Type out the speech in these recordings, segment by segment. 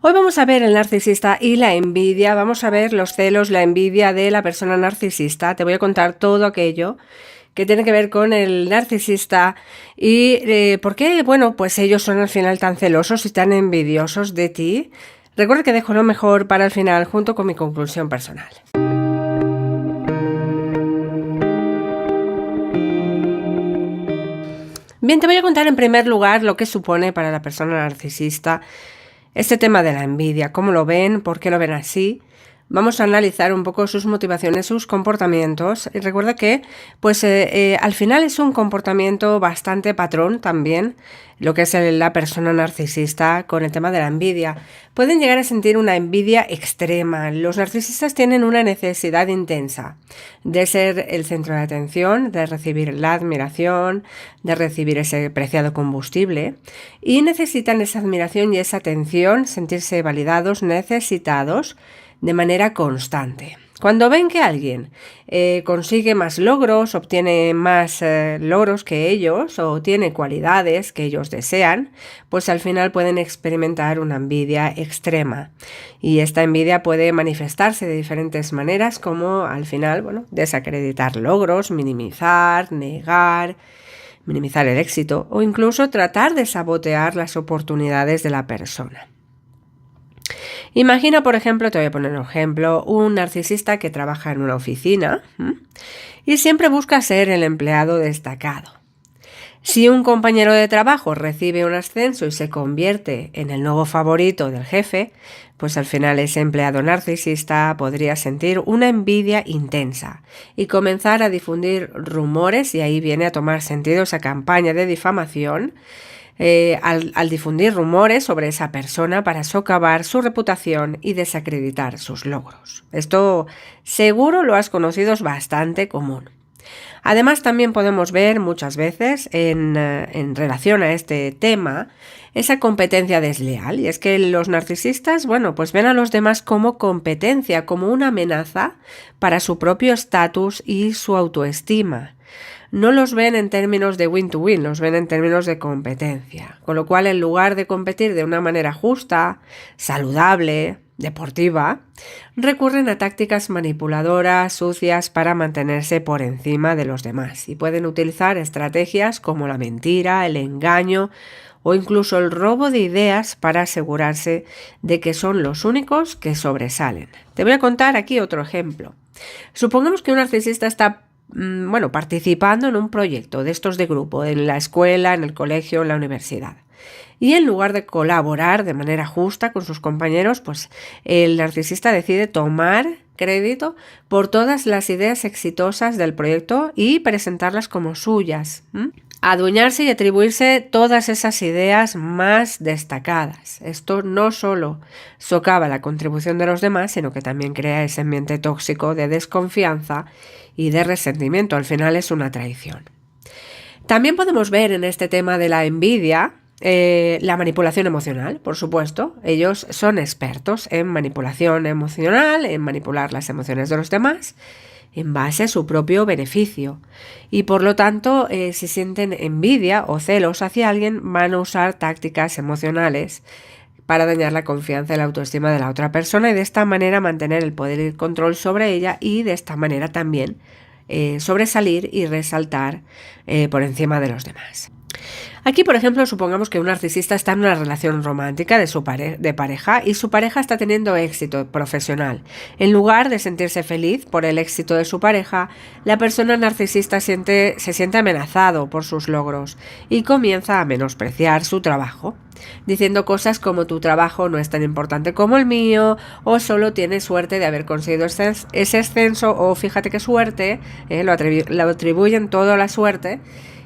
Hoy vamos a ver el narcisista y la envidia, vamos a ver los celos, la envidia de la persona narcisista. Te voy a contar todo aquello que tiene que ver con el narcisista y por qué, bueno, pues ellos son al final tan celosos y tan envidiosos de ti. Recuerda que dejo lo mejor para el final junto con mi conclusión personal. Bien, te voy a contar en primer lugar lo que supone para la persona narcisista este tema de la envidia, cómo lo ven, por qué lo ven así. Vamos a analizar un poco sus motivaciones, sus comportamientos. Y recuerda que al final es un comportamiento bastante patrón también, lo que es la persona narcisista con el tema de la envidia. Pueden llegar a sentir una envidia extrema. Los narcisistas tienen una necesidad intensa de ser el centro de atención, de recibir la admiración, de recibir ese preciado combustible, y necesitan esa admiración y esa atención, sentirse validados, necesitados, de manera constante. Cuando ven que alguien consigue más logros, obtiene más logros que ellos o tiene cualidades que ellos desean, pues al final pueden experimentar una envidia extrema. Y esta envidia puede manifestarse de diferentes maneras, como al final, bueno, desacreditar logros, minimizar, negar, minimizar el éxito o incluso tratar de sabotear las oportunidades de la persona. Imagina, por ejemplo, te voy a poner un ejemplo, un narcisista que trabaja en una oficina y siempre busca ser el empleado destacado. Si un compañero de trabajo recibe un ascenso y se convierte en el nuevo favorito del jefe, pues al final ese empleado narcisista podría sentir una envidia intensa y comenzar a difundir rumores, y ahí viene a tomar sentido esa campaña de difamación, al difundir rumores sobre esa persona para socavar su reputación y desacreditar sus logros. Esto seguro lo has conocido, es bastante común. Además, también podemos ver muchas veces en relación a este tema esa competencia desleal, y es que los narcisistas, bueno, pues ven a los demás como competencia, como una amenaza para su propio estatus y su autoestima. No los ven en términos de win-to-win, los ven en términos de competencia. Con lo cual, en lugar de competir de una manera justa, saludable, deportiva, recurren a tácticas manipuladoras, sucias, para mantenerse por encima de los demás. Y pueden utilizar estrategias como la mentira, el engaño o incluso el robo de ideas para asegurarse de que son los únicos que sobresalen. Te voy a contar aquí otro ejemplo. Supongamos que un narcisista está participando en un proyecto de estos de grupo, en la escuela, en el colegio, en la universidad. Y en lugar de colaborar de manera justa con sus compañeros, pues el narcisista decide tomar crédito por todas las ideas exitosas del proyecto y presentarlas como suyas. Adueñarse y atribuirse todas esas ideas más destacadas. Esto no solo socava la contribución de los demás, sino que también crea ese ambiente tóxico de desconfianza y de resentimiento. Al final es una traición. También podemos ver en este tema de la envidia la manipulación emocional, por supuesto. Ellos son expertos en manipulación emocional, en manipular las emociones de los demás en base a su propio beneficio. Y por lo tanto, si sienten envidia o celos hacia alguien, van a usar tácticas emocionales para dañar la confianza y la autoestima de la otra persona y de esta manera mantener el poder y el control sobre ella, y de esta manera también sobresalir y resaltar por encima de los demás. Aquí, por ejemplo, supongamos que un narcisista está en una relación romántica de pareja y su pareja está teniendo éxito profesional. En lugar de sentirse feliz por el éxito de su pareja, la persona narcisista se siente amenazado por sus logros y comienza a menospreciar su trabajo, diciendo cosas como: tu trabajo no es tan importante como el mío, o solo tienes suerte de haber conseguido ese ascenso, o fíjate qué suerte, lo atribuyen todo a la suerte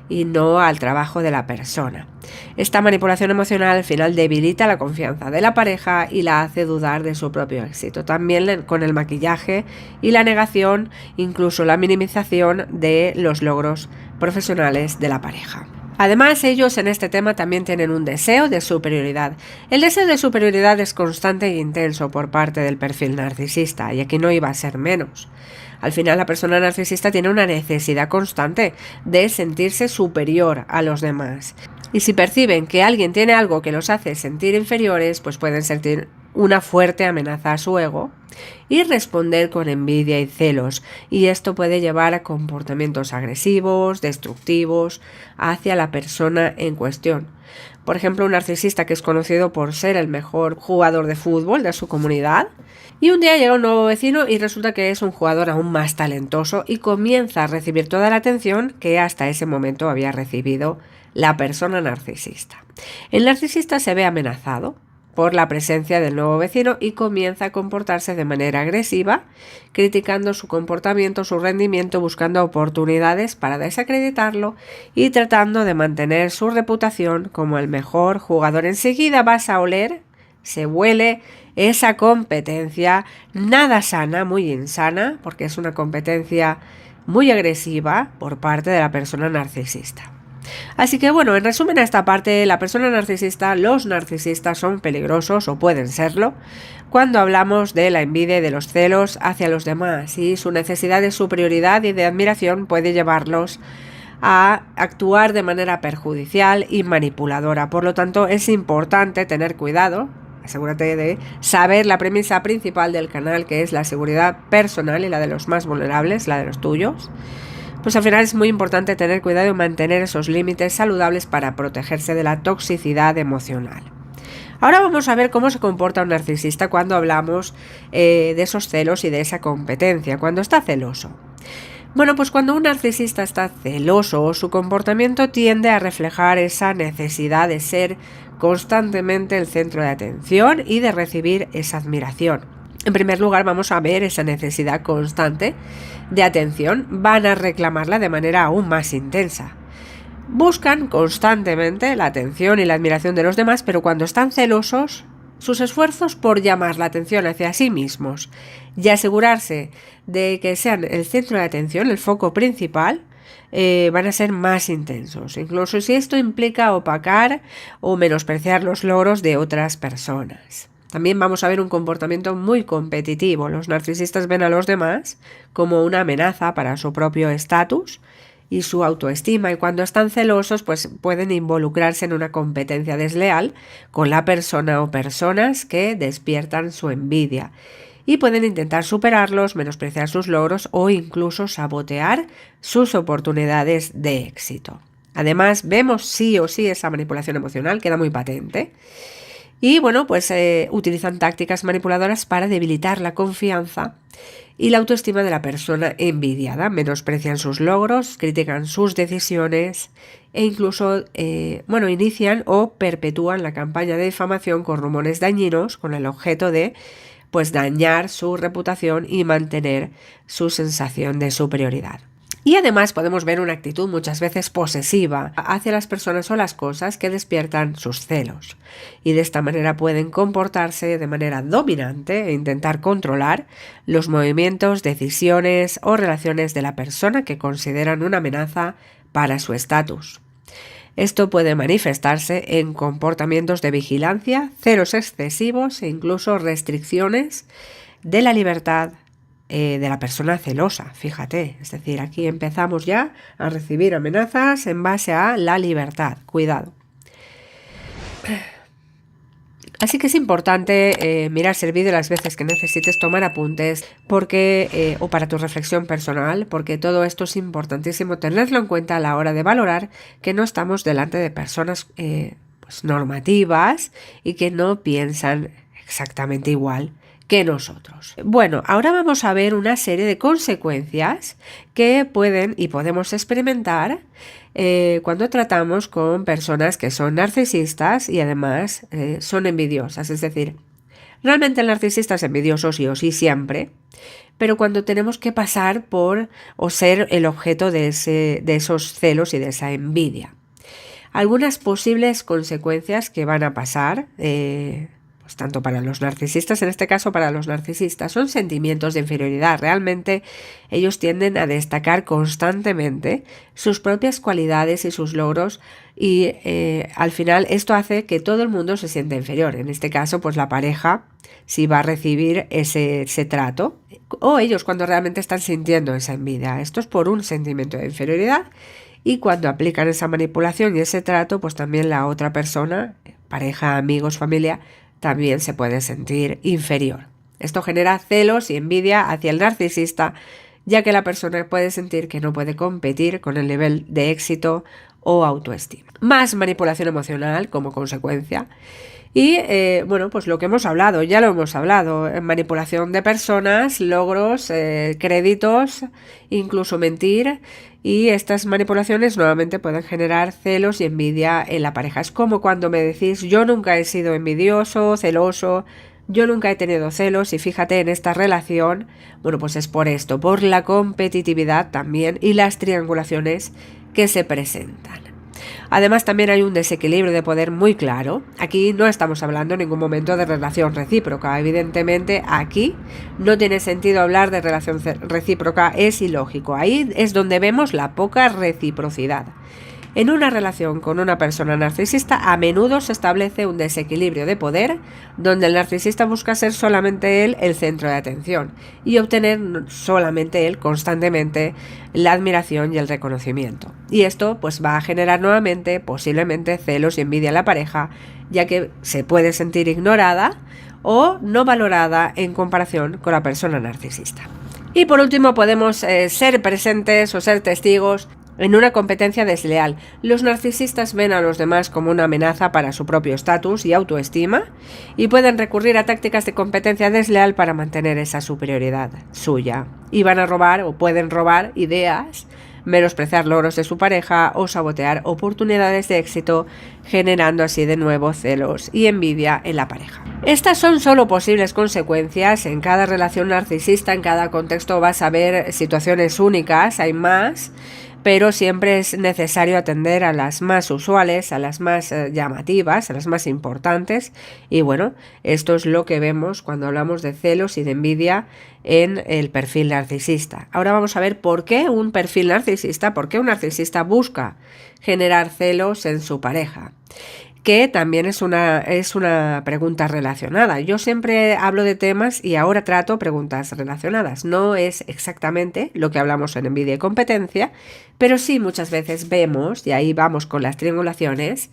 y no al trabajo de la persona. Esta manipulación emocional al final debilita la confianza de la pareja y la hace dudar de su propio éxito. También con el maquillaje y la negación, incluso la minimización de los logros profesionales de la pareja. Además, ellos en este tema también tienen un deseo de superioridad. El deseo de superioridad es constante e intenso por parte del perfil narcisista, y aquí no iba a ser menos. Al final, la persona narcisista tiene una necesidad constante de sentirse superior a los demás. Y si perciben que alguien tiene algo que los hace sentir inferiores, pues pueden sentir una fuerte amenaza a su ego y responder con envidia y celos, y esto puede llevar a comportamientos agresivos, destructivos hacia la persona en cuestión. Por ejemplo, un narcisista que es conocido por ser el mejor jugador de fútbol de su comunidad, y un día llega un nuevo vecino y resulta que es un jugador aún más talentoso y comienza a recibir toda la atención que hasta ese momento había recibido la persona narcisista. El narcisista se ve amenazado por la presencia del nuevo vecino y comienza a comportarse de manera agresiva, criticando su comportamiento, su rendimiento, buscando oportunidades para desacreditarlo y tratando de mantener su reputación como el mejor jugador. Enseguida vas a oler, se huele esa competencia nada sana, muy insana, porque es una competencia muy agresiva por parte de la persona narcisista. Así que bueno, en resumen a esta parte, la persona narcisista, los narcisistas son peligrosos o pueden serlo cuando hablamos de la envidia y de los celos hacia los demás, y su necesidad de superioridad y de admiración puede llevarlos a actuar de manera perjudicial y manipuladora. Por lo tanto, es importante tener cuidado. Asegúrate de saber la premisa principal del canal, que es la seguridad personal y la de los más vulnerables, la de los tuyos. Pues al final es muy importante tener cuidado y mantener esos límites saludables para protegerse de la toxicidad emocional. Ahora vamos a ver cómo se comporta un narcisista cuando hablamos de esos celos y de esa competencia, cuando está celoso. Bueno, pues cuando un narcisista está celoso, su comportamiento tiende a reflejar esa necesidad de ser constantemente el centro de atención y de recibir esa admiración. En primer lugar, vamos a ver esa necesidad constante de atención. Van a reclamarla de manera aún más intensa. Buscan constantemente la atención y la admiración de los demás, pero cuando están celosos, sus esfuerzos por llamar la atención hacia sí mismos y asegurarse de que sean el centro de atención, el foco principal, van a ser más intensos, incluso si esto implica opacar o menospreciar los logros de otras personas. También vamos a ver un comportamiento muy competitivo. Los narcisistas ven a los demás como una amenaza para su propio estatus y su autoestima, y cuando están celosos pues pueden involucrarse en una competencia desleal con la persona o personas que despiertan su envidia, y pueden intentar superarlos, menospreciar sus logros o incluso sabotear sus oportunidades de éxito. Además, vemos sí o sí esa manipulación emocional, queda muy patente. Y bueno, pues utilizan tácticas manipuladoras para debilitar la confianza y la autoestima de la persona envidiada. Menosprecian sus logros, critican sus decisiones e incluso inician o perpetúan la campaña de difamación con rumores dañinos con el objeto de pues dañar su reputación y mantener su sensación de superioridad. Y además podemos ver una actitud muchas veces posesiva hacia las personas o las cosas que despiertan sus celos. Y de esta manera pueden comportarse de manera dominante e intentar controlar los movimientos, decisiones o relaciones de la persona que consideran una amenaza para su estatus. Esto puede manifestarse en comportamientos de vigilancia, celos excesivos e incluso restricciones de la libertad de la persona celosa, fíjate, es decir, aquí empezamos ya a recibir amenazas en base a la libertad, cuidado. Así que es importante mirarse el vídeo las veces que necesites, tomar apuntes porque o para tu reflexión personal, porque todo esto es importantísimo tenerlo en cuenta a la hora de valorar que no estamos delante de personas pues normativas y que no piensan exactamente igual que nosotros. Bueno, ahora vamos a ver una serie de consecuencias que pueden y podemos experimentar cuando tratamos con personas que son narcisistas y además son envidiosas. Es decir, realmente el narcisista es envidioso sí o sí siempre, pero cuando tenemos que pasar por o ser el objeto de esos celos y de esa envidia. Algunas posibles consecuencias que van a pasar pues tanto para los narcisistas, en este caso para los narcisistas, son sentimientos de inferioridad. Realmente ellos tienden a destacar constantemente sus propias cualidades y sus logros y al final esto hace que todo el mundo se sienta inferior. En este caso, pues la pareja sí va a recibir ese trato o ellos cuando realmente están sintiendo esa envidia. Esto es por un sentimiento de inferioridad y cuando aplican esa manipulación y ese trato, pues también la otra persona, pareja, amigos, familia, también se puede sentir inferior. Esto genera celos y envidia hacia el narcisista, ya que la persona puede sentir que no puede competir con el nivel de éxito o autoestima. Más manipulación emocional como consecuencia. Y pues lo que hemos hablado, ya lo hemos hablado, manipulación de personas, logros, créditos, incluso mentir. Y estas manipulaciones nuevamente pueden generar celos y envidia en la pareja. Es como cuando me decís, yo nunca he sido envidioso, celoso, yo nunca he tenido celos, y fíjate en esta relación, bueno, pues es por esto, por la competitividad también y las triangulaciones que se presentan. Además, también hay un desequilibrio de poder muy claro. Aquí no estamos hablando en ningún momento de relación recíproca. Evidentemente, aquí no tiene sentido hablar de relación recíproca, es ilógico. Ahí es donde vemos la poca reciprocidad. En una relación con una persona narcisista, a menudo se establece un desequilibrio de poder, donde el narcisista busca ser solamente él el centro de atención y obtener solamente él constantemente la admiración y el reconocimiento. Y esto pues va a generar nuevamente posiblemente celos y envidia en la pareja, ya que se puede sentir ignorada o no valorada en comparación con la persona narcisista. Y por último, podemos ser presentes o ser testigos en una competencia desleal. Los narcisistas ven a los demás como una amenaza para su propio estatus y autoestima, y pueden recurrir a tácticas de competencia desleal para mantener esa superioridad suya. Y van a robar o pueden robar ideas, menospreciar logros de su pareja o sabotear oportunidades de éxito, generando así de nuevo celos y envidia en la pareja. Estas son solo posibles consecuencias. En cada relación narcisista, en cada contexto vas a ver situaciones únicas, hay más, pero siempre es necesario atender a las más usuales, a las más llamativas, a las más importantes. Y bueno, esto es lo que vemos cuando hablamos de celos y de envidia en el perfil narcisista. Ahora vamos a ver por qué un perfil narcisista, por qué un narcisista busca generar celos en su pareja, que también es una pregunta relacionada. Yo siempre hablo de temas y ahora trato preguntas relacionadas. No es exactamente lo que hablamos en envidia y competencia, pero sí muchas veces vemos, y ahí vamos con las triangulaciones,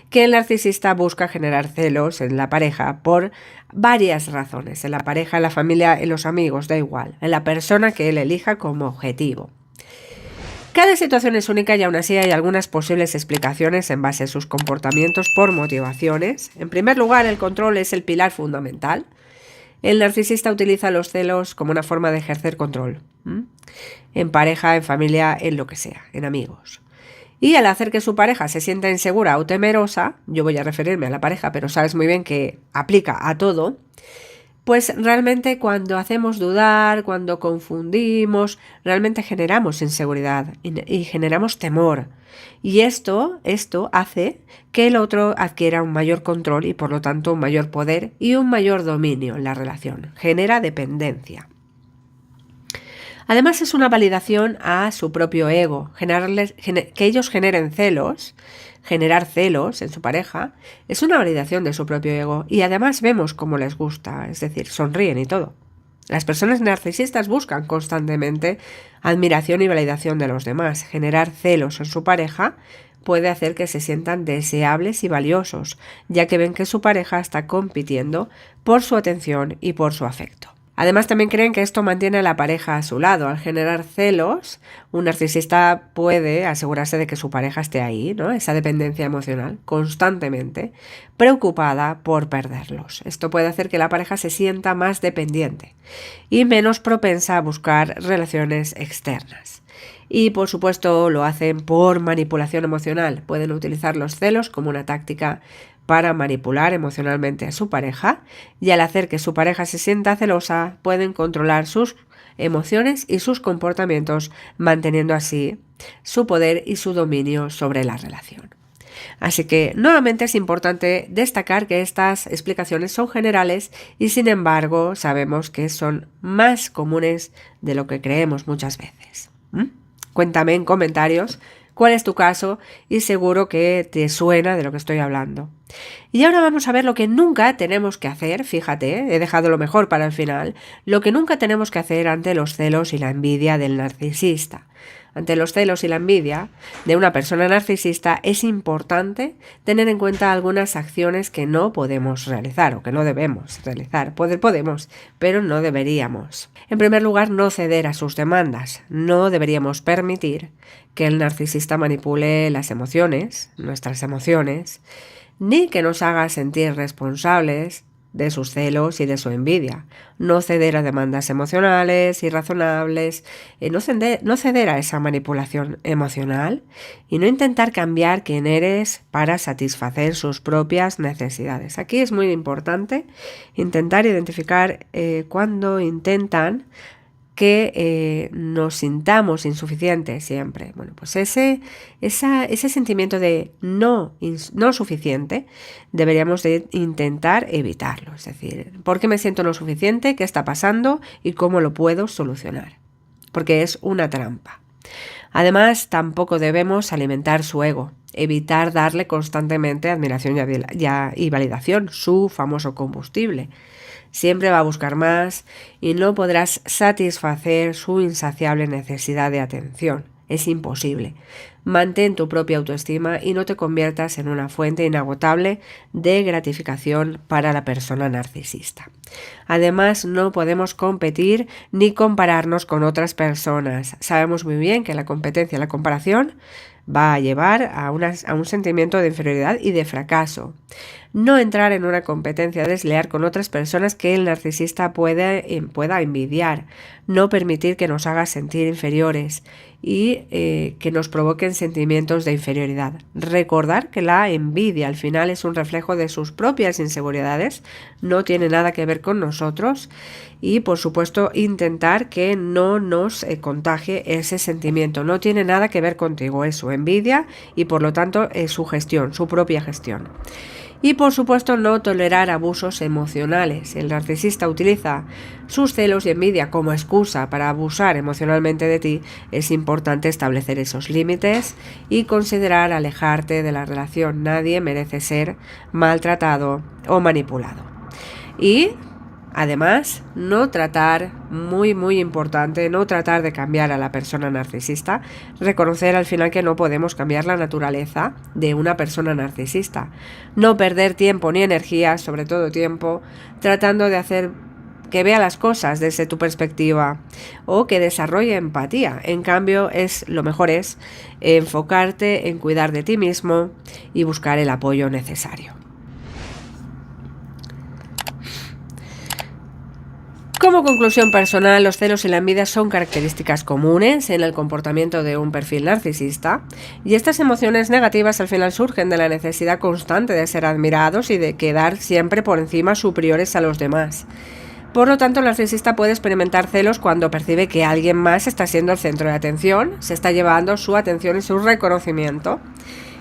que el narcisista busca generar celos en la pareja por varias razones. En la pareja, en la familia, en los amigos, da igual. En la persona que él elija como objetivo. Cada situación es única y aún así hay algunas posibles explicaciones en base a sus comportamientos por motivaciones. En primer lugar, el control es el pilar fundamental. El narcisista utiliza los celos como una forma de ejercer control. En pareja, en familia, en lo que sea, en amigos. Y al hacer que su pareja se sienta insegura o temerosa, yo voy a referirme a la pareja, pero sabes muy bien que aplica a todo, pues realmente cuando hacemos dudar, cuando confundimos, realmente generamos inseguridad y generamos temor. Y esto hace que el otro adquiera un mayor control y por lo tanto un mayor poder y un mayor dominio en la relación. Genera dependencia. Además es una validación a su propio ego. Que ellos generen celos, generar celos en su pareja, es una validación de su propio ego y además vemos cómo les gusta, es decir, sonríen y todo. Las personas narcisistas buscan constantemente admiración y validación de los demás. Generar celos en su pareja puede hacer que se sientan deseables y valiosos, ya que ven que su pareja está compitiendo por su atención y por su afecto. Además, también creen que esto mantiene a la pareja a su lado. Al generar celos, un narcisista puede asegurarse de que su pareja esté ahí, ¿no? Esa dependencia emocional, constantemente, preocupada por perderlos. Esto puede hacer que la pareja se sienta más dependiente y menos propensa a buscar relaciones externas. Y, por supuesto, lo hacen por manipulación emocional. Pueden utilizar los celos como una táctica para manipular emocionalmente a su pareja, y al hacer que su pareja se sienta celosa, pueden controlar sus emociones y sus comportamientos, manteniendo así su poder y su dominio sobre la relación. Así que, nuevamente, es importante destacar que estas explicaciones son generales y, sin embargo, sabemos que son más comunes de lo que creemos muchas veces. Cuéntame en comentarios cuál es tu caso y seguro que te suena de lo que estoy hablando. Y ahora vamos a ver lo que nunca tenemos que hacer. Fíjate, he dejado lo mejor para el final. Lo que nunca tenemos que hacer ante los celos y la envidia del narcisista. ante los celos y la envidia de una persona narcisista, es importante tener en cuenta algunas acciones que no podemos realizar o que no debemos realizar. Podemos, pero no deberíamos. En primer lugar, no ceder a sus demandas. No deberíamos permitir que el narcisista manipule las emociones, nuestras emociones, ni que nos haga sentir responsables de sus celos y de su envidia. No ceder a demandas emocionales irrazonables, no ceder a esa manipulación emocional y no intentar cambiar quién eres para satisfacer sus propias necesidades. Aquí es muy importante intentar identificar cuando intentan que nos sintamos insuficientes siempre. Bueno, pues ese sentimiento de no suficiente deberíamos de intentar evitarlo. Es decir, ¿por qué me siento no suficiente? ¿Qué está pasando? ¿Y cómo lo puedo solucionar? Porque es una trampa. Además, tampoco debemos alimentar su ego, evitar darle constantemente admiración y validación, su famoso combustible. Siempre va a buscar más y no podrás satisfacer su insaciable necesidad de atención. Es imposible. Mantén tu propia autoestima y no te conviertas en una fuente inagotable de gratificación para la persona narcisista. Además, no podemos competir ni compararnos con otras personas. Sabemos muy bien que la competencia y la comparación va a llevar a un sentimiento de inferioridad y de fracaso. No entrar en una competencia desleal con otras personas que el narcisista pueda envidiar. No permitir que nos haga sentir inferiores y que nos provoquen sentimientos de inferioridad. Recordar que la envidia al final es un reflejo de sus propias inseguridades, no tiene nada que ver con nosotros y por supuesto intentar que no nos contagie ese sentimiento. No tiene nada que ver contigo, es su envidia y por lo tanto es su gestión, su propia gestión. Y por supuesto no tolerar abusos emocionales. El narcisista utiliza sus celos y envidia como excusa para abusar emocionalmente de ti. Es importante establecer esos límites y considerar alejarte de la relación. Nadie merece ser maltratado o manipulado. Y además, muy importante, no tratar de cambiar a la persona narcisista, reconocer al final que no podemos cambiar la naturaleza de una persona narcisista, no perder tiempo ni energía, sobre todo tiempo, tratando de hacer que vea las cosas desde tu perspectiva o que desarrolle empatía. En cambio, lo mejor es enfocarte en cuidar de ti mismo y buscar el apoyo necesario. Como conclusión personal, los celos y la envidia son características comunes en el comportamiento de un perfil narcisista y estas emociones negativas al final surgen de la necesidad constante de ser admirados y de quedar siempre por encima superiores a los demás. Por lo tanto, el narcisista puede experimentar celos cuando percibe que alguien más está siendo el centro de atención, se está llevando su atención y su reconocimiento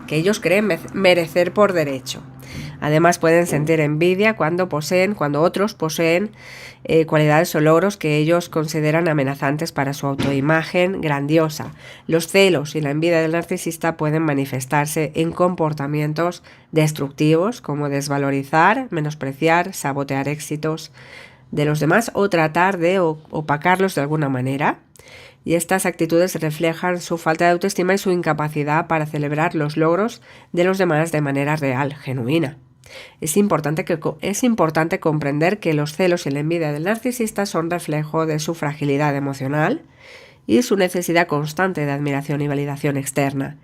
que ellos creen merecer por derecho. Además, pueden sentir envidia cuando otros poseen cualidades o logros que ellos consideran amenazantes para su autoimagen grandiosa. Los celos y la envidia del narcisista pueden manifestarse en comportamientos destructivos como desvalorizar, menospreciar, sabotear éxitos de los demás o tratar de opacarlos de alguna manera. Y estas actitudes reflejan su falta de autoestima y su incapacidad para celebrar los logros de los demás de manera real, genuina. Es importante comprender que los celos y la envidia del narcisista son reflejo de su fragilidad emocional y su necesidad constante de admiración y validación externa.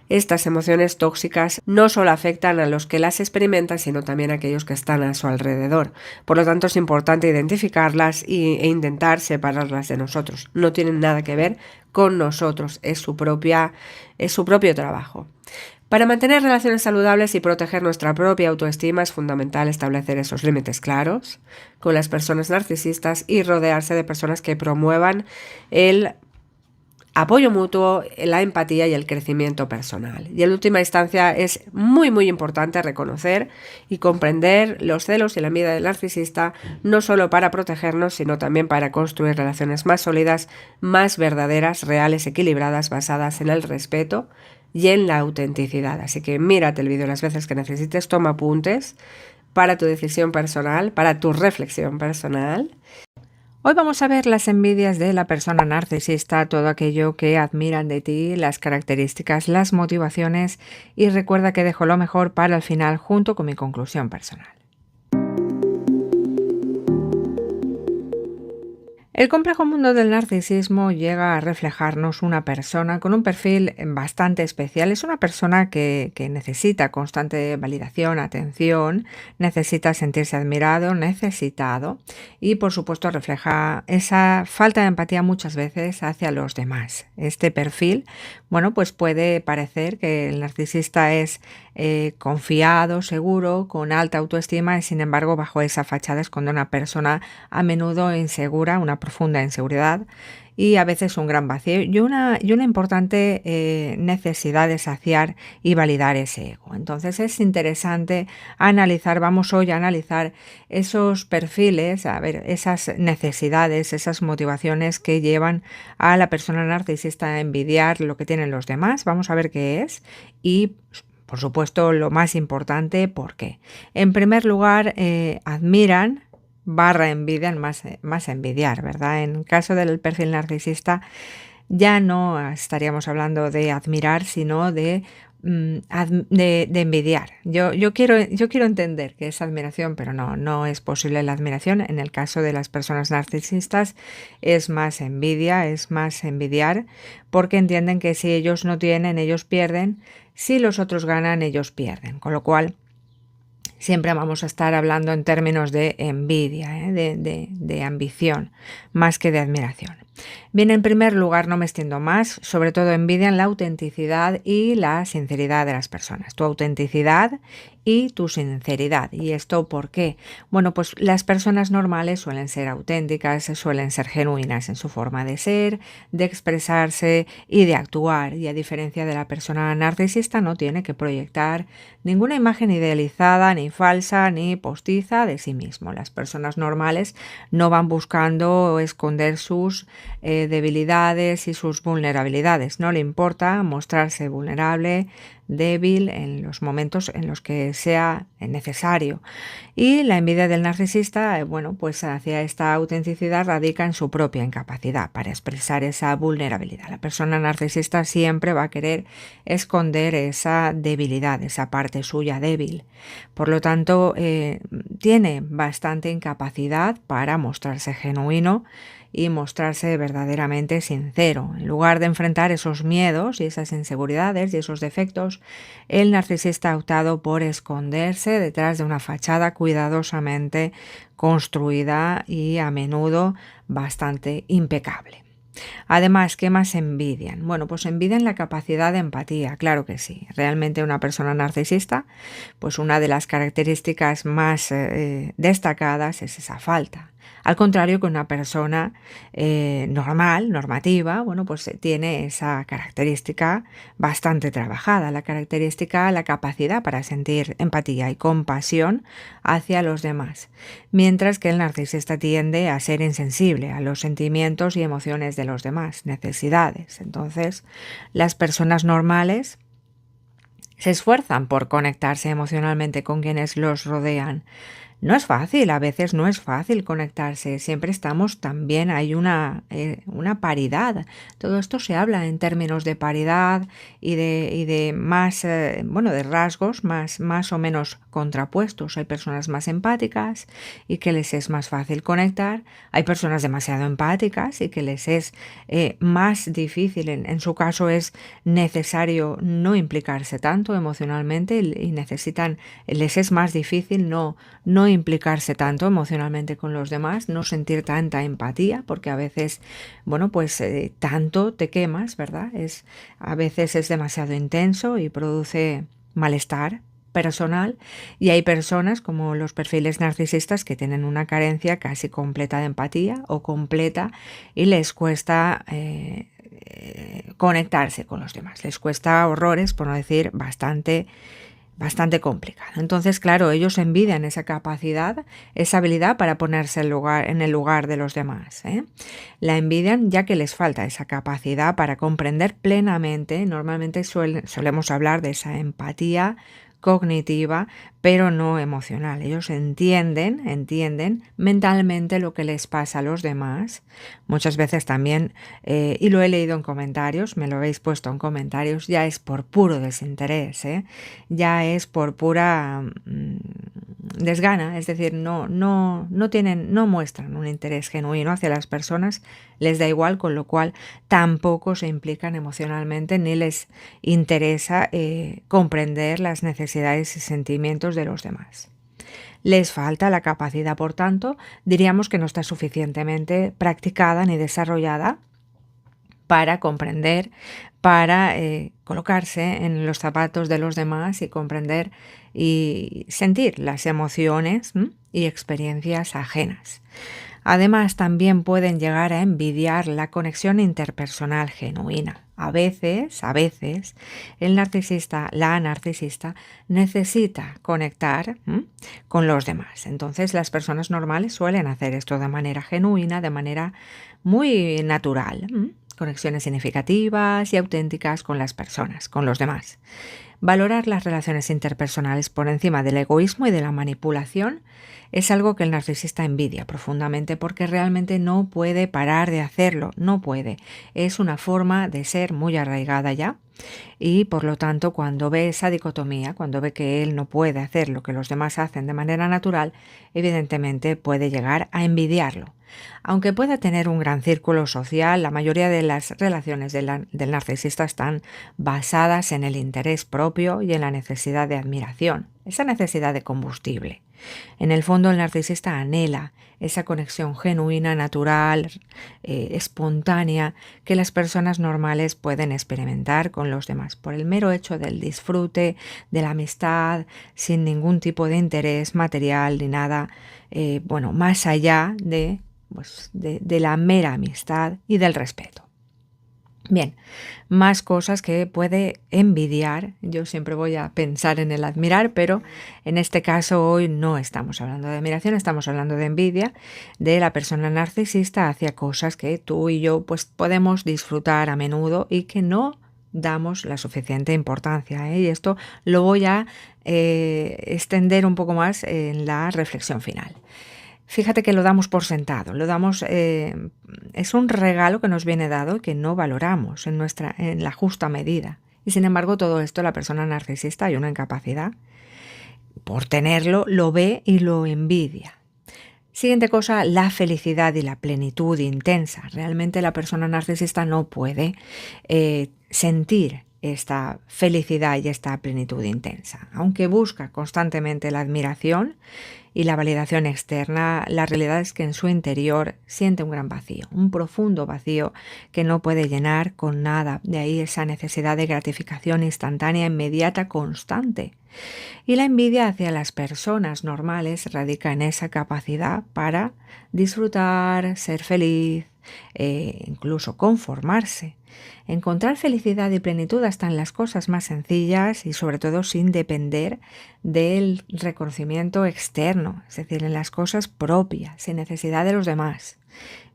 Estas emociones tóxicas no solo afectan a los que las experimentan, sino también a aquellos que están a su alrededor. Por lo tanto, es importante identificarlas e intentar separarlas de nosotros. No tienen nada que ver con nosotros, es su propio trabajo. Para mantener relaciones saludables y proteger nuestra propia autoestima es fundamental establecer esos límites claros con las personas narcisistas y rodearse de personas que promuevan el apoyo mutuo, la empatía y el crecimiento personal. Y en última instancia es muy importante reconocer y comprender los celos y la envidia del narcisista, no solo para protegernos, sino también para construir relaciones más sólidas, más verdaderas, reales, equilibradas, basadas en el respeto y en la autenticidad. Así que mírate el vídeo las veces que necesites, toma apuntes para tu decisión personal, para tu reflexión personal. Hoy vamos a ver las envidias de la persona narcisista, todo aquello que admiran de ti, las características, las motivaciones y recuerda que dejo lo mejor para el final junto con mi conclusión personal. El complejo mundo del narcisismo llega a reflejarnos una persona con un perfil bastante especial. Es una persona que necesita constante validación, atención, necesita sentirse admirado, necesitado y por supuesto refleja esa falta de empatía muchas veces hacia los demás. Este perfil, bueno, pues puede parecer que el narcisista es confiado, seguro, con alta autoestima y sin embargo bajo esa fachada esconde una persona a menudo insegura, una profunda inseguridad y a veces un gran vacío y una importante necesidad de saciar y validar ese ego. Entonces es interesante analizar, vamos hoy a analizar esos perfiles, a ver esas necesidades, esas motivaciones que llevan a la persona narcisista a envidiar lo que tienen los demás. Vamos a ver qué es y por supuesto, lo más importante, ¿por qué? En primer lugar, admiran barra envidian más envidiar, ¿verdad? En caso del perfil narcisista, ya no estaríamos hablando de admirar, sino de envidiar. Yo quiero entender que es admiración, pero no es posible la admiración. En el caso de las personas narcisistas es más envidia, es más envidiar, porque entienden que si ellos no tienen, ellos pierden, si los otros ganan, ellos pierden. Con lo cual, siempre vamos a estar hablando en términos de envidia, de ambición, más que de admiración. Bien, en primer lugar, no me extiendo más, sobre todo envidian la autenticidad y la sinceridad de las personas. Tu autenticidad y tu sinceridad. ¿Y esto por qué? Bueno, pues las personas normales suelen ser auténticas, suelen ser genuinas en su forma de ser, de expresarse y de actuar. Y a diferencia de la persona narcisista, no tiene que proyectar ninguna imagen idealizada, ni falsa, ni postiza de sí mismo. Las personas normales no van buscando esconder sus debilidades y sus vulnerabilidades. No le importa mostrarse vulnerable, débil en los momentos en los que sea necesario. Y la envidia del narcisista, bueno, pues hacia esta autenticidad radica en su propia incapacidad para expresar esa vulnerabilidad. La persona narcisista siempre va a querer esconder esa debilidad, esa parte suya débil. Por lo tanto, tiene bastante incapacidad para mostrarse genuino y mostrarse verdaderamente sincero. En lugar de enfrentar esos miedos y esas inseguridades y esos defectos, el narcisista ha optado por esconderse detrás de una fachada cuidadosamente construida y a menudo bastante impecable. Además, ¿qué más envidian? Bueno, pues envidian la capacidad de empatía, claro que sí. Realmente una persona narcisista, pues una de las características más destacadas es esa falta. Al contrario que una persona normal, normativa, bueno, pues tiene esa característica bastante trabajada, la capacidad para sentir empatía y compasión hacia los demás, mientras que el narcisista tiende a ser insensible a los sentimientos y emociones de los demás, necesidades. Entonces, las personas normales se esfuerzan por conectarse emocionalmente con quienes los rodean. No es fácil, a veces no es fácil conectarse, siempre estamos también, hay una paridad. Todo esto se habla en términos de paridad y de más, de rasgos más o menos contrapuestos. Hay personas más empáticas y que les es más fácil conectar, hay personas demasiado empáticas y que les es más difícil, en su caso es necesario no implicarse tanto emocionalmente y les es más difícil no implicarse tanto emocionalmente con los demás, no sentir tanta empatía, porque a veces, bueno, pues tanto te quemas, ¿verdad? A veces es demasiado intenso y produce malestar personal, y hay personas como los perfiles narcisistas que tienen una carencia casi completa de empatía o completa y les cuesta conectarse con los demás, les cuesta horrores, por no decir bastante complicado. Entonces, claro, ellos envidian esa capacidad, esa habilidad para ponerse en el lugar de los demás. La envidian ya que les falta esa capacidad para comprender plenamente. Normalmente solemos hablar de esa empatía cognitiva, pero no emocional. Ellos entienden mentalmente lo que les pasa a los demás. Muchas veces también, y lo he leído en comentarios, me lo habéis puesto en comentarios, ya es por puro desinterés, ya es por pura desgana, es decir, no muestran un interés genuino hacia las personas, les da igual, con lo cual tampoco se implican emocionalmente ni les interesa comprender las necesidades y sentimientos de los demás. Les falta la capacidad, por tanto, diríamos que no está suficientemente practicada ni desarrollada para comprender, para colocarse en los zapatos de los demás y comprender y sentir las emociones y experiencias ajenas. Además, también pueden llegar a envidiar la conexión interpersonal genuina. A veces, el narcisista, la narcisista, necesita conectar con los demás. Entonces, las personas normales suelen hacer esto de manera genuina, de manera muy natural. Conexiones significativas y auténticas con las personas, con los demás. Valorar las relaciones interpersonales por encima del egoísmo y de la manipulación es algo que el narcisista envidia profundamente porque realmente no puede parar de hacerlo, no puede. Es una forma de ser muy arraigada ya y por lo tanto cuando ve esa dicotomía, cuando ve que él no puede hacer lo que los demás hacen de manera natural, evidentemente puede llegar a envidiarlo. Aunque pueda tener un gran círculo social, la mayoría de las relaciones del narcisista están basadas en el interés propio y en la necesidad de admiración, esa necesidad de combustible. En el fondo, el narcisista anhela esa conexión genuina, natural, espontánea, que las personas normales pueden experimentar con los demás, por el mero hecho del disfrute, de la amistad, sin ningún tipo de interés material ni nada, más allá de la mera amistad y del respeto. Bien, más cosas que puede envidiar. Yo siempre voy a pensar en el admirar, pero en este caso hoy no estamos hablando de admiración, estamos hablando de envidia de la persona narcisista hacia cosas que tú y yo podemos disfrutar a menudo y que no damos la suficiente importancia, Y esto lo voy a extender un poco más en la reflexión final. Fíjate que lo damos por sentado, es un regalo que nos viene dado y que no valoramos en la justa medida. Y sin embargo, todo esto la persona narcisista, hay una incapacidad por tenerlo, lo ve y lo envidia. Siguiente cosa, la felicidad y la plenitud intensa. Realmente la persona narcisista no puede sentir esta felicidad y esta plenitud intensa. Aunque busca constantemente la admiración y la validación externa, la realidad es que en su interior siente un gran vacío, un profundo vacío que no puede llenar con nada. De ahí esa necesidad de gratificación instantánea, inmediata, constante. Y la envidia hacia las personas normales radica en esa capacidad para disfrutar, ser feliz, incluso conformarse. Encontrar felicidad y plenitud hasta en las cosas más sencillas y sobre todo sin depender del reconocimiento externo, es decir, en las cosas propias, sin necesidad de los demás.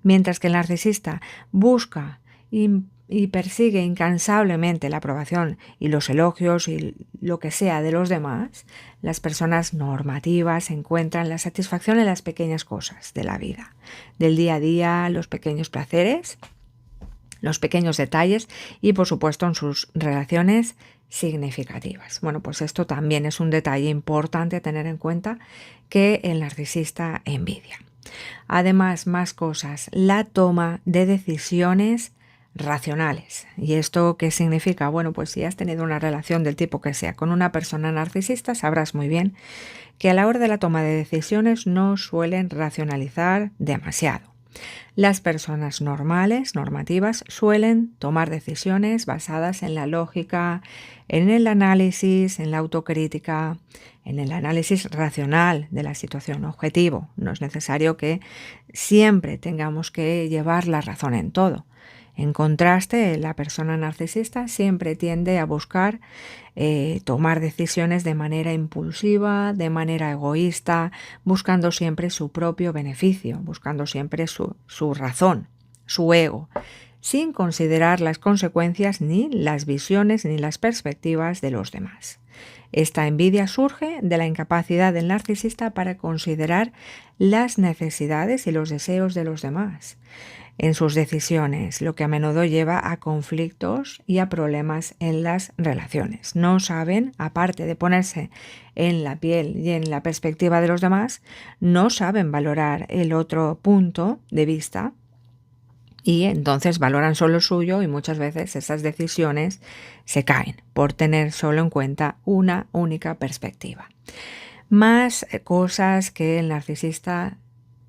Mientras que el narcisista busca y persigue incansablemente la aprobación y los elogios y lo que sea de los demás, las personas normativas encuentran la satisfacción en las pequeñas cosas de la vida, del día a día, los pequeños placeres, los pequeños detalles y, por supuesto, en sus relaciones significativas. Bueno, pues esto también es un detalle importante a tener en cuenta que el narcisista envidia. Además, más cosas, la toma de decisiones racionales. ¿Y esto qué significa? Bueno, pues si has tenido una relación del tipo que sea con una persona narcisista, sabrás muy bien que a la hora de la toma de decisiones no suelen racionalizar demasiado. Las personas normales, normativas, suelen tomar decisiones basadas en la lógica, en el análisis, en la autocrítica, en el análisis racional de la situación objetivo. No es necesario que siempre tengamos que llevar la razón en todo. En contraste, la persona narcisista siempre tiende a buscar tomar decisiones de manera impulsiva, de manera egoísta, buscando siempre su propio beneficio, buscando siempre su razón, su ego, sin considerar las consecuencias ni las visiones ni las perspectivas de los demás. Esta envidia surge de la incapacidad del narcisista para considerar las necesidades y los deseos de los demás en sus decisiones, lo que a menudo lleva a conflictos y a problemas en las relaciones. No saben, aparte de ponerse en la piel y en la perspectiva de los demás, no saben valorar el otro punto de vista y entonces valoran solo lo suyo y muchas veces esas decisiones se caen por tener solo en cuenta una única perspectiva. Más cosas que el narcisista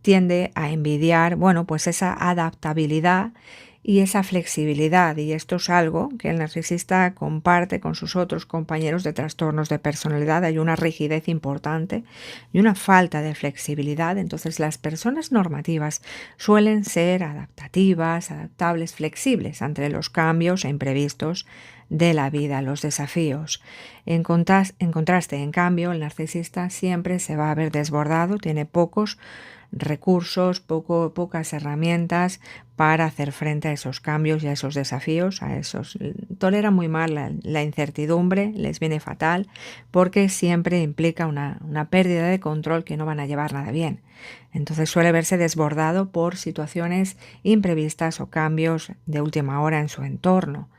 tiende a envidiar, bueno, pues esa adaptabilidad y esa flexibilidad, y esto es algo que el narcisista comparte con sus otros compañeros de trastornos de personalidad. Hay una rigidez importante y una falta de flexibilidad. Entonces las personas normativas suelen ser adaptativas, adaptables, flexibles ante los cambios e imprevistos de la vida, los desafíos. En contraste, en cambio, el narcisista siempre se va a ver desbordado, tiene pocos recursos, pocas herramientas para hacer frente a esos cambios y a esos desafíos, tolera muy mal la incertidumbre, les viene fatal, porque siempre implica una pérdida de control que no van a llevar nada bien. Entonces suele verse desbordado por situaciones imprevistas o cambios de última hora en su entorno.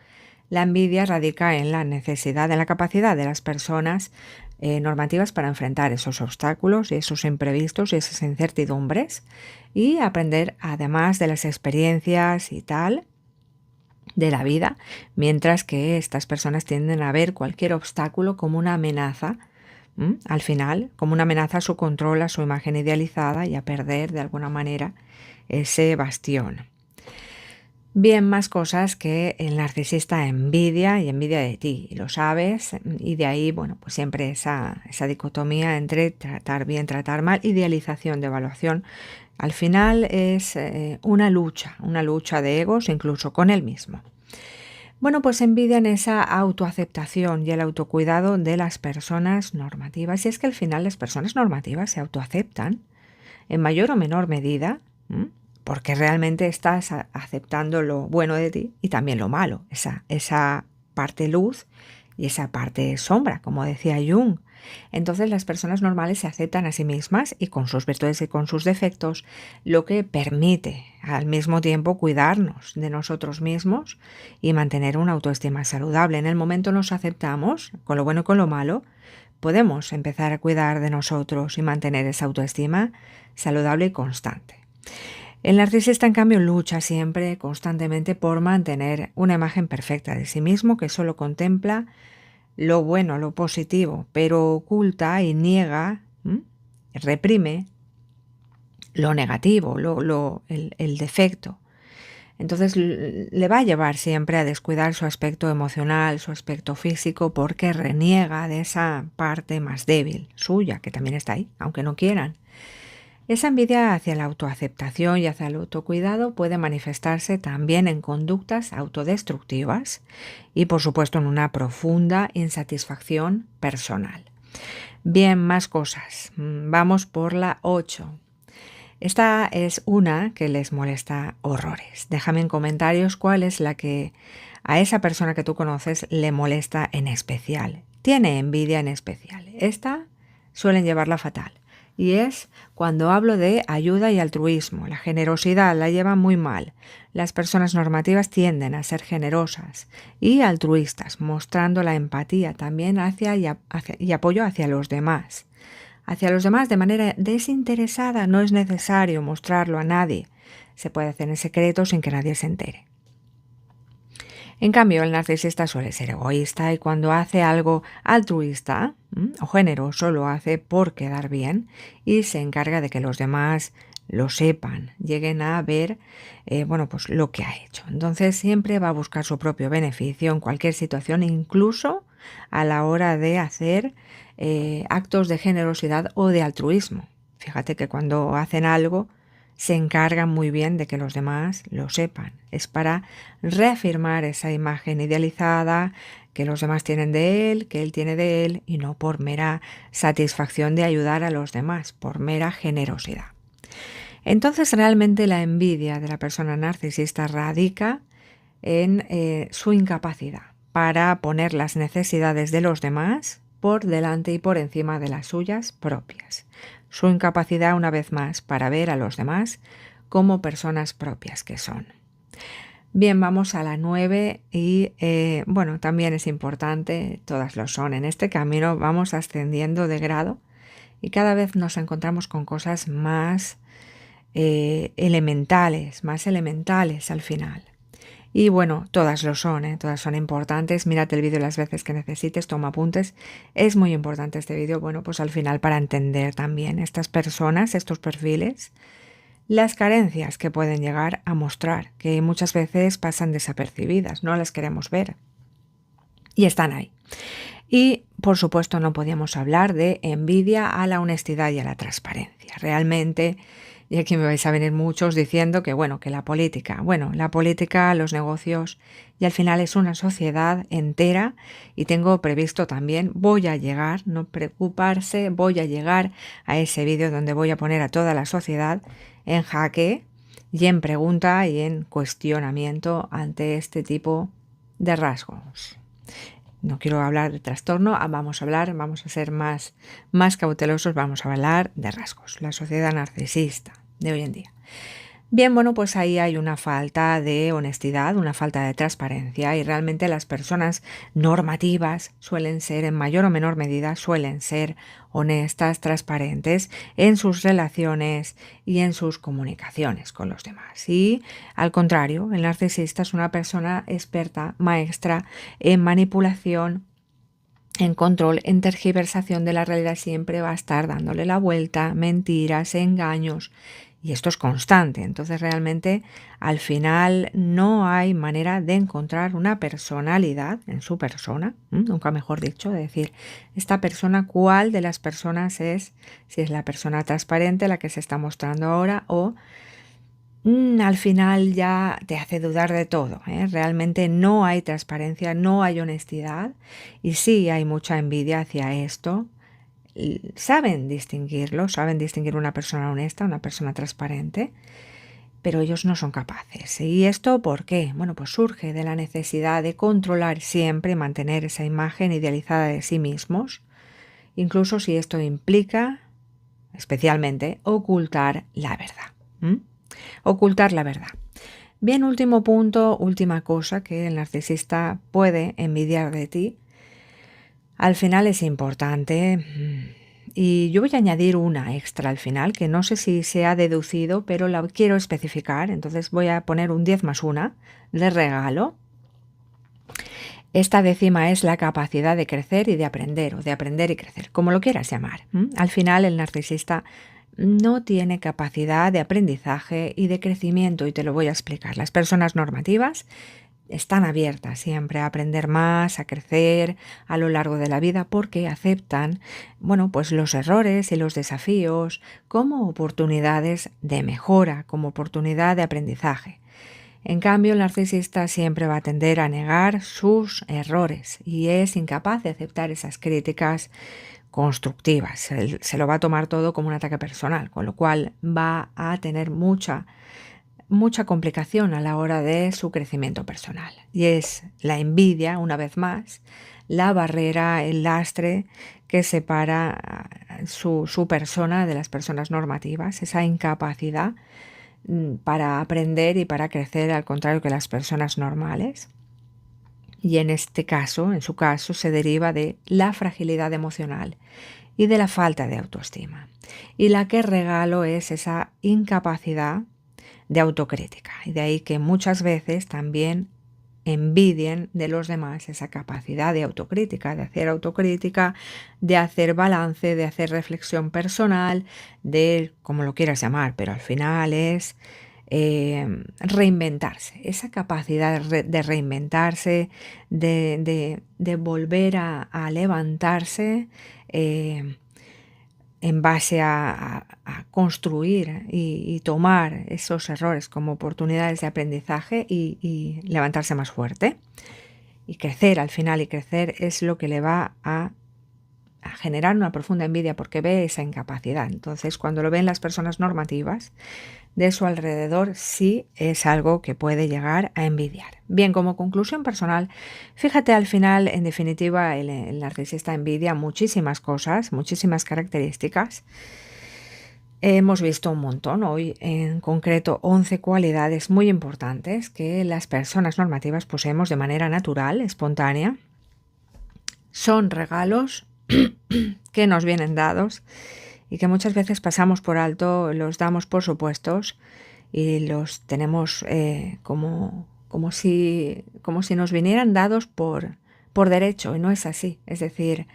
La envidia radica en la necesidad, en la capacidad de las personas normativas para enfrentar esos obstáculos y esos imprevistos y esas incertidumbres y aprender además de las experiencias y tal de la vida, mientras que estas personas tienden a ver cualquier obstáculo como una amenaza, al final, como una amenaza a su control, a su imagen idealizada y a perder de alguna manera ese bastión. Bien, más cosas que el narcisista envidia y envidia de ti, y lo sabes, y de ahí, bueno, pues siempre esa dicotomía entre tratar bien, tratar mal, idealización de evaluación. Al final es una lucha de egos, incluso con él mismo. Bueno, pues envidian esa autoaceptación y el autocuidado de las personas normativas, y es que al final las personas normativas se autoaceptan en mayor o menor medida, porque realmente estás aceptando lo bueno de ti y también lo malo, esa parte luz y esa parte sombra, como decía Jung. Entonces las personas normales se aceptan a sí mismas y con sus virtudes y con sus defectos, lo que permite al mismo tiempo cuidarnos de nosotros mismos y mantener una autoestima saludable. En el momento nos aceptamos, con lo bueno y con lo malo, podemos empezar a cuidar de nosotros y mantener esa autoestima saludable y constante. El narcisista, en cambio, lucha siempre, constantemente, por mantener una imagen perfecta de sí mismo que solo contempla lo bueno, lo positivo, pero oculta y niega, reprime lo negativo, el defecto. Entonces le va a llevar siempre a descuidar su aspecto emocional, su aspecto físico, porque reniega de esa parte más débil suya, que también está ahí, aunque no quieran. Esa envidia hacia la autoaceptación y hacia el autocuidado puede manifestarse también en conductas autodestructivas y, por supuesto, en una profunda insatisfacción personal. Bien, más cosas. Vamos por la 8. Esta es una que les molesta horrores. Déjame en comentarios cuál es la que a esa persona que tú conoces le molesta en especial. Tiene envidia en especial. Esta suelen llevarla fatal. Y es cuando hablo de ayuda y altruismo. La generosidad la lleva muy mal. Las personas normativas tienden a ser generosas y altruistas, mostrando la empatía también y apoyo hacia los demás. Hacia los demás de manera desinteresada, no es necesario mostrarlo a nadie. Se puede hacer en secreto sin que nadie se entere. En cambio, el narcisista suele ser egoísta y cuando hace algo altruista o generoso lo hace por quedar bien y se encarga de que los demás lo sepan, lleguen a ver pues lo que ha hecho. Entonces siempre va a buscar su propio beneficio en cualquier situación, incluso a la hora de hacer actos de generosidad o de altruismo. Fíjate que cuando hacen algo se encargan muy bien de que los demás lo sepan. Es para reafirmar esa imagen idealizada que los demás tienen de él, que él tiene de él, y no por mera satisfacción de ayudar a los demás, por mera generosidad. Entonces realmente la envidia de la persona narcisista radica en su incapacidad para poner las necesidades de los demás por delante y por encima de las suyas propias. Su incapacidad, una vez más, para ver a los demás como personas propias que son. Bien, vamos a la 9 y bueno, también es importante, todas lo son. En este camino vamos ascendiendo de grado y cada vez nos encontramos con cosas más elementales al final. Y bueno, todas lo son, todas son importantes. Mírate el vídeo las veces que necesites, toma apuntes. Es muy importante este vídeo, bueno, pues al final para entender también estas personas, estos perfiles, las carencias que pueden llegar a mostrar, que muchas veces pasan desapercibidas, no las queremos ver y están ahí. Y, por supuesto, no podíamos hablar de envidia a la honestidad y a la transparencia. Realmente, y aquí me vais a venir muchos diciendo que, bueno, que la política, los negocios, y al final es una sociedad entera y tengo previsto también, voy a llegar, no preocuparse, voy a llegar a ese vídeo donde voy a poner a toda la sociedad en jaque y en pregunta y en cuestionamiento ante este tipo de rasgos. No quiero hablar de trastorno, vamos a ser más cautelosos, vamos a hablar de rasgos, la sociedad narcisista de hoy en día. Bien, bueno, pues ahí hay una falta de honestidad, una falta de transparencia y realmente las personas normativas suelen ser, en mayor o menor medida, suelen ser honestas, transparentes en sus relaciones y en sus comunicaciones con los demás. Y al contrario, el narcisista es una persona experta, maestra en manipulación, en control, en tergiversación de la realidad, siempre va a estar dándole la vuelta, mentiras, engaños. Y esto es constante, entonces realmente al final no hay manera de encontrar una personalidad en su persona, nunca mejor dicho, de decir, esta persona, ¿cuál de las personas es? Si es la persona transparente, la que se está mostrando ahora, o al final ya te hace dudar de todo, Realmente no hay transparencia, no hay honestidad y sí hay mucha envidia hacia esto. Saben distinguirlo, saben distinguir una persona honesta, una persona transparente, pero ellos no son capaces. ¿Y esto por qué? Bueno, pues surge de la necesidad de controlar siempre y mantener esa imagen idealizada de sí mismos, incluso si esto implica, especialmente, ocultar la verdad. Ocultar la verdad. Bien, último punto, última cosa que el narcisista puede envidiar de ti. Al final es importante y yo voy a añadir una extra al final que no sé si se ha deducido, pero la quiero especificar, entonces voy a poner un 10 más 1 de regalo. Esta décima es la capacidad de crecer y de aprender, o de aprender y crecer, como lo quieras llamar. Al final el narcisista no tiene capacidad de aprendizaje y de crecimiento y te lo voy a explicar. Las personas normativas están abiertas siempre a aprender más, a crecer a lo largo de la vida porque aceptan, bueno, pues los errores y los desafíos como oportunidades de mejora, como oportunidad de aprendizaje. En cambio, el narcisista siempre va a tender a negar sus errores y es incapaz de aceptar esas críticas constructivas. Se lo va a tomar todo como un ataque personal, con lo cual va a tener mucha complicación a la hora de su crecimiento personal. Y es la envidia, una vez más, la barrera, el lastre que separa su persona de las personas normativas, esa incapacidad para aprender y para crecer, al contrario que las personas normales. Y en este caso, en su caso, se deriva de la fragilidad emocional y de la falta de autoestima. Y la que regalo es esa incapacidad de autocrítica. Y de ahí que muchas veces también envidien de los demás esa capacidad de autocrítica, de hacer balance, de hacer reflexión personal, de como lo quieras llamar, pero al final es reinventarse, esa capacidad de reinventarse, de volver a levantarse en base a construir y tomar esos errores como oportunidades de aprendizaje y levantarse más fuerte y crecer al final. Y crecer es lo que le va a generar una profunda envidia porque ve esa incapacidad. Entonces, cuando lo ven las personas normativas, de su alrededor sí es algo que puede llegar a envidiar. Bien, como conclusión personal, fíjate al final, en definitiva, el narcisista envidia muchísimas cosas, muchísimas características. Hemos visto un montón hoy, en concreto 11 cualidades muy importantes que las personas normativas poseemos de manera natural, espontánea. Son regalos que nos vienen dados y que muchas veces pasamos por alto, los damos por supuestos y los tenemos como si nos vinieran dados por derecho, y no es así. Es decir,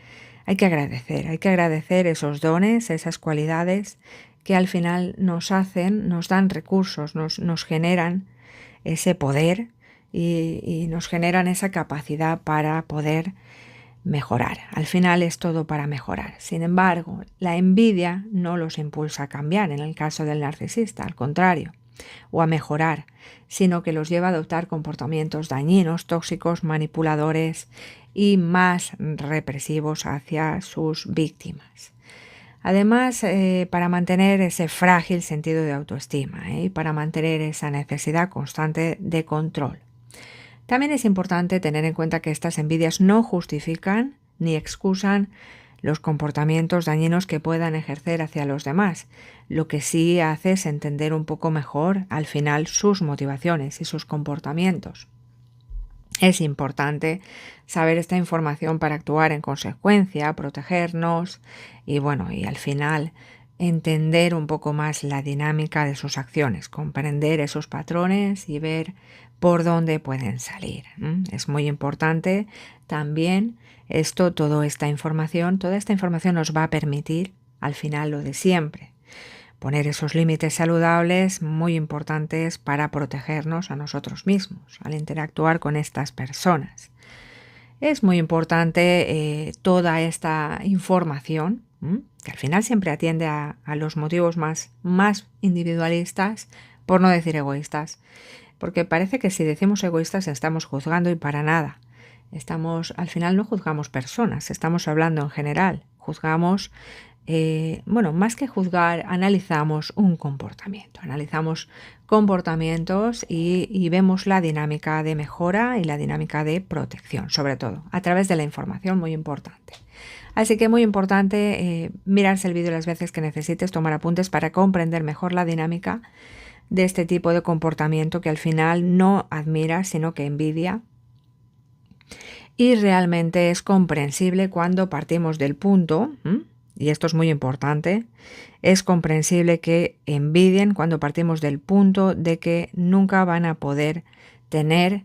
hay que agradecer esos dones, esas cualidades que al final nos dan recursos, nos generan ese poder y nos generan esa capacidad para poder mejorar. Al final es todo para mejorar. Sin embargo, la envidia no los impulsa a cambiar en el caso del narcisista, al contrario, o a mejorar, sino que los lleva a adoptar comportamientos dañinos, tóxicos, manipuladores y más represivos hacia sus víctimas. Además, para mantener ese frágil sentido de autoestima y para mantener esa necesidad constante de control. También es importante tener en cuenta que estas envidias no justifican ni excusan los comportamientos dañinos que puedan ejercer hacia los demás. Lo que sí hace es entender un poco mejor al final sus motivaciones y sus comportamientos. Es importante saber esta información para actuar en consecuencia, protegernos y al final entender un poco más la dinámica de sus acciones, comprender esos patrones y ver por dónde pueden salir. Es muy importante también toda esta información nos va a permitir al final lo de siempre, poner esos límites saludables muy importantes para protegernos a nosotros mismos al interactuar con estas personas. Es muy importante toda esta información, que al final siempre atiende a los motivos más individualistas, por no decir egoístas, porque parece que si decimos egoístas estamos juzgando y para nada. Al final no juzgamos personas, estamos hablando en general, juzgamos, más que juzgar, analizamos un comportamiento, analizamos comportamientos y vemos la dinámica de mejora y la dinámica de protección, sobre todo, a través de la información, muy importante. Así que muy importante mirarse el vídeo las veces que necesites, tomar apuntes para comprender mejor la dinámica de este tipo de comportamiento que al final no admira, sino que envidia. Y realmente es comprensible cuando partimos del punto, y esto es muy importante, es comprensible que envidien cuando partimos del punto de que nunca van a poder tener,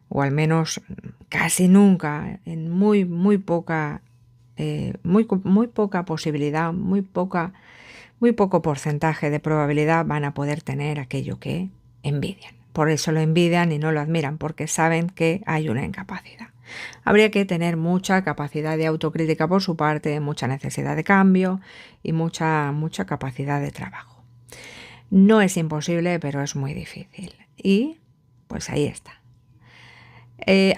o al menos casi nunca, en muy poca posibilidad, muy poco porcentaje de probabilidad van a poder tener aquello que envidian. Por eso lo envidian y no lo admiran, porque saben que hay una incapacidad. Habría que tener mucha capacidad de autocrítica por su parte, mucha necesidad de cambio y mucha capacidad de trabajo. No es imposible, pero es muy difícil. Y pues ahí está.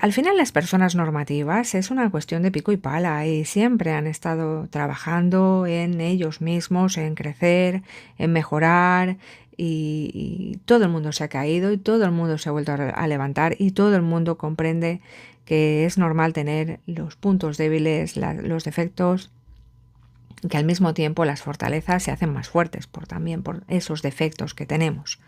Al final las personas normativas es una cuestión de pico y pala y siempre han estado trabajando en ellos mismos, en crecer, en mejorar y todo el mundo se ha caído y todo el mundo se ha vuelto a levantar y todo el mundo comprende que es normal tener los puntos débiles, los defectos, que al mismo tiempo las fortalezas se hacen más fuertes también por esos defectos que tenemos.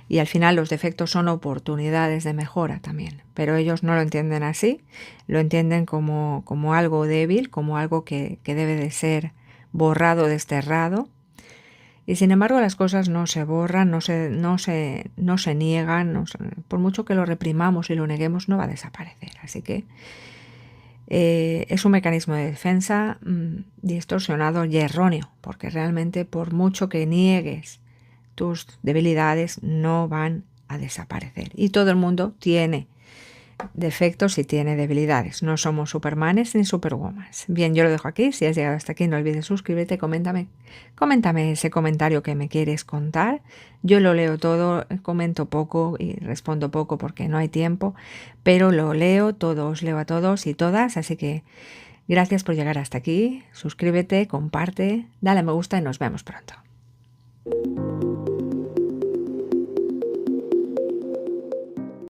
Y al final los defectos son oportunidades de mejora también, pero ellos no lo entienden así, lo entienden como algo débil, como algo que debe de ser borrado, desterrado. Y sin embargo las cosas no se borran, no se niegan, por mucho que lo reprimamos y lo neguemos no va a desaparecer. Así que es un mecanismo de defensa distorsionado y erróneo, porque realmente por mucho que niegues tus debilidades no van a desaparecer. Y todo el mundo tiene defectos y tiene debilidades. No somos supermanes ni superwomans. Bien, yo lo dejo aquí. Si has llegado hasta aquí, no olvides suscribirte, coméntame ese comentario que me quieres contar. Yo lo leo todo, comento poco y respondo poco porque no hay tiempo, pero lo leo todo, os leo a todos y todas, así que gracias por llegar hasta aquí. Suscríbete, comparte, dale a me gusta y nos vemos pronto.